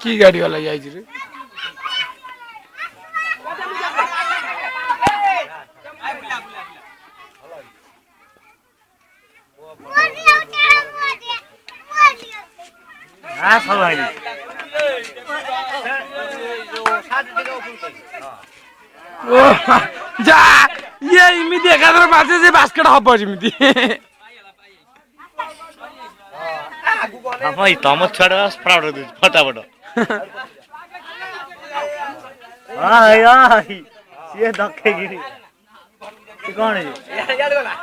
की गाड़ी वाला जाई रे हां सब भाई ओ जा ये इमिति एकाधर पाछे से बास्केट हब इमिति भाई तम छडा स्प्राउट दे फटाफट हां यार ये धक्के गिरी कौन है यार वाला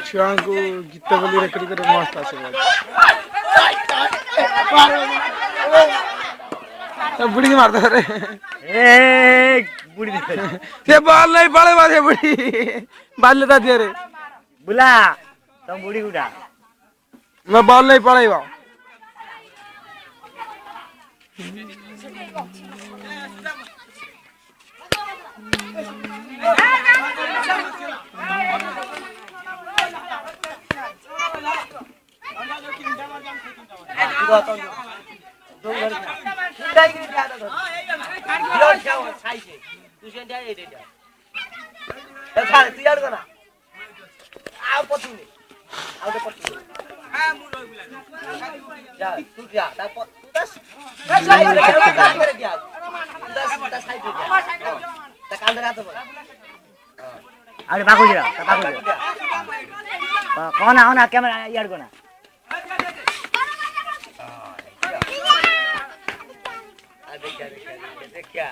छुआ को गीत बोली रेकर्ड करे मस्त आसे बुढ़ी के मारता रे ए बुढ़ी ये बॉल नहीं पड़े बाजे बुढ़ी बाल लेता दिया रे बुला तुम बुढ़ी उठा मैं बॉल नहीं पड़े बा अरे बाकू जी कौन आना कैमरा यार को ना क्या